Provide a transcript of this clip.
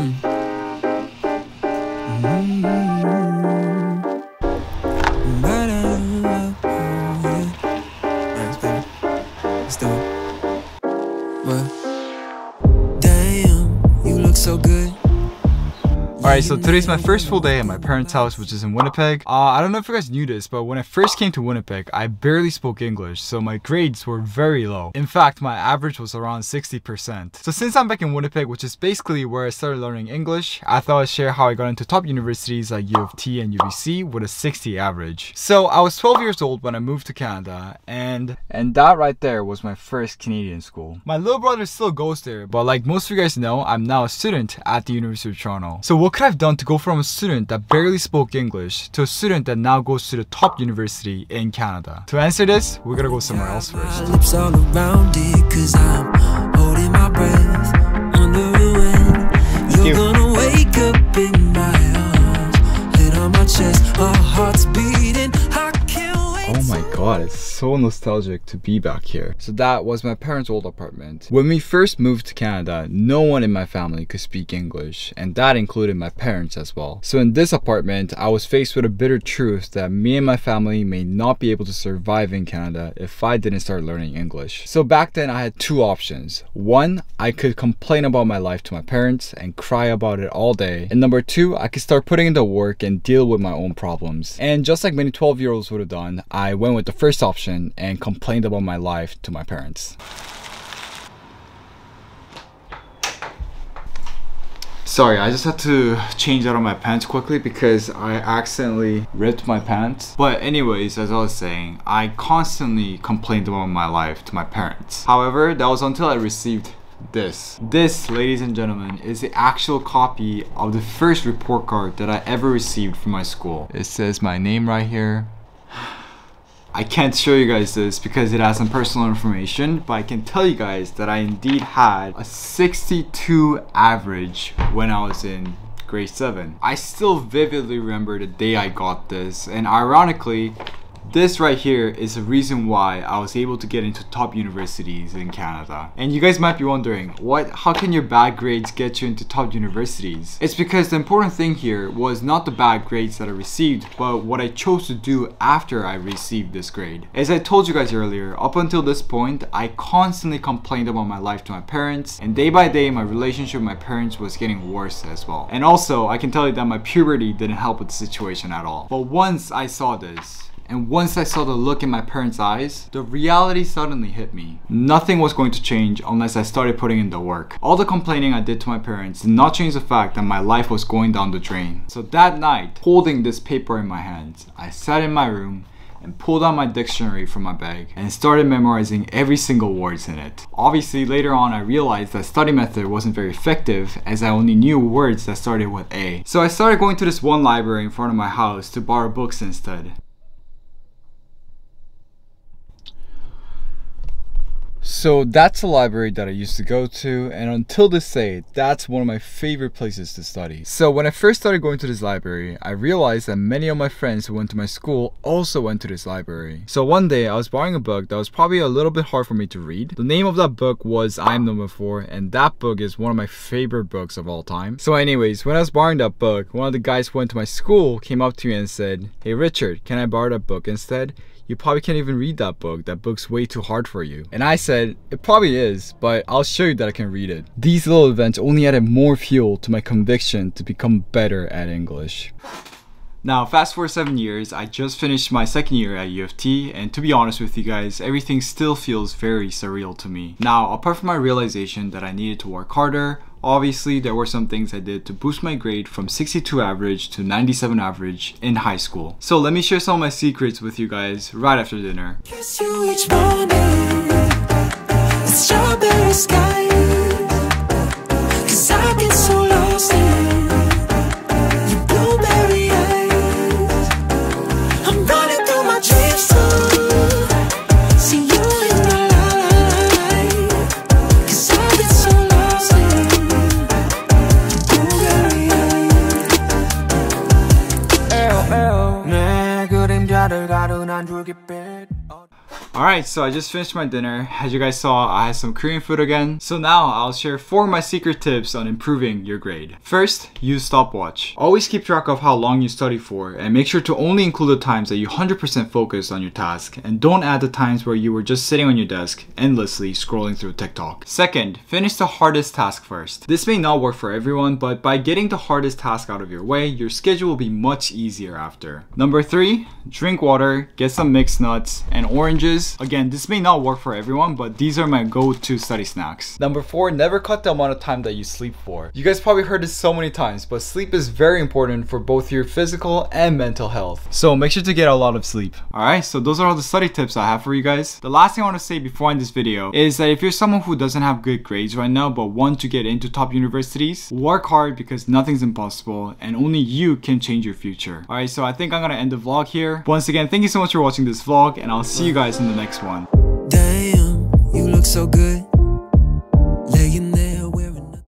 Let's do it. But damn, you look so good. Alright, so today's my first full day at my parents' house, which is in Winnipeg. I don't know if you guys knew this, but when I first came to Winnipeg, I barely spoke English, so my grades were very low. In fact, my average was around 60%. So since I'm back in Winnipeg, which is basically where I started learning English, I thought I'd share how I got into top universities like UofT and UBC with a 60 average. So I was 12 years old when I moved to Canada, and that right there was my first Canadian school. My little brother still goes there, but like most of you guys know, I'm now a student at the University of Toronto. So what could I have done to go from a student that barely spoke English to a student that now goes to the top university in Canada? To answer this, we're gonna go somewhere else first. Lips all around it, 'cause I'm holding my breath, wondering when you're gonna wake up in my arms, head on my chest, our hearts beating. I can't wait. Oh my god, it's so nostalgic to be back here. So that was my parents' old apartment. When we first moved to Canada, no one in my family could speak English, and that included my parents as well. So in this apartment, I was faced with a bitter truth that me and my family may not be able to survive in Canada if I didn't start learning English. So back then I had two options. One, I could complain about my life to my parents and cry about it all day. And number two, I could start putting in the work and deal with my own problems. And just like many 12-year-olds would have done, I went with the first option and complained about my life to my parents. Sorry, I just had to change out of my pants quickly because I accidentally ripped my pants. But anyways, as I was saying, I constantly complained about my life to my parents. However, that was until I received this. This, ladies and gentlemen, is the actual copy of the first report card that I ever received from my school. It says my name right here. I can't show you guys this because it has some personal information, but I can tell you guys that I indeed had a 62 average when I was in grade 7. I still vividly remember the day I got this, and ironically, this right here is the reason why I was able to get into top universities in Canada. And you guys might be wondering, how can your bad grades get you into top universities? It's because the important thing here was not the bad grades that I received, but what I chose to do after I received this grade. As I told you guys earlier, up until this point, I constantly complained about my life to my parents, and day by day, my relationship with my parents was getting worse as well. And also, I can tell you that my puberty didn't help with the situation at all. But once I saw this, and once I saw the look in my parents' eyes, the reality suddenly hit me. Nothing was going to change unless I started putting in the work. All the complaining I did to my parents did not change the fact that my life was going down the drain. So that night, holding this paper in my hands, I sat in my room and pulled out my dictionary from my bag and started memorizing every single word in it. Obviously, later on I realized that study method wasn't very effective as I only knew words that started with A. So I started going to this one library in front of my house to borrow books instead. So that's a library that I used to go to, and until this day, that's one of my favorite places to study. So when I first started going to this library, I realized that many of my friends who went to my school also went to this library. So one day I was borrowing a book that was probably a little bit hard for me to read. The name of that book was I Am Number 4, and that book is one of my favorite books of all time. So anyways, when I was borrowing that book, one of the guys who went to my school came up to me and said, "Hey Richard, can I borrow that book instead? You probably can't even read that book. That book's way too hard for you." And I said, "It probably is, but I'll show you that I can read it." These little events only added more fuel to my conviction to become better at English. Now, fast forward 7 years, I just finished my second year at UofT, and to be honest with you guys, everything still feels very surreal to me. Now, apart from my realization that I needed to work harder, obviously there were some things I did to boost my grade from 62 average to 97 average in high school. So let me share some of my secrets with you guys right after dinner. Kiss you each morning, the strawberry sky, 'cause I get so lost in your blueberry eyes. I'm running through my dreams to see you in my life, 'cause I get so lost in your blueberry eyes. 내 그림자를 가둔 한 줄기 빛. Alright, so I just finished my dinner. As you guys saw, I had some Korean food again. So now I'll share 4 of my secret tips on improving your grade. First, use stopwatch. Always keep track of how long you study for and make sure to only include the times that you 100% focus on your task, and don't add the times where you were just sitting on your desk endlessly scrolling through TikTok. Second, finish the hardest task first. This may not work for everyone, but by getting the hardest task out of your way, your schedule will be much easier after. Number 3, drink water, get some mixed nuts and oranges. Again, this may not work for everyone, but these are my go-to study snacks. Number 4, never cut the amount of time that you sleep for. You guys probably heard this so many times, but sleep is very important for both your physical and mental health. So make sure to get a lot of sleep. Alright, so those are all the study tips I have for you guys. The last thing I want to say before I end this video is that if you're someone who doesn't have good grades right now but want to get into top universities, work hard because nothing's impossible and only you can change your future. Alright, so I think I'm gonna end the vlog here. Once again, thank you so much for watching this vlog, and I'll see you guys in the next one. Damn, you look so good.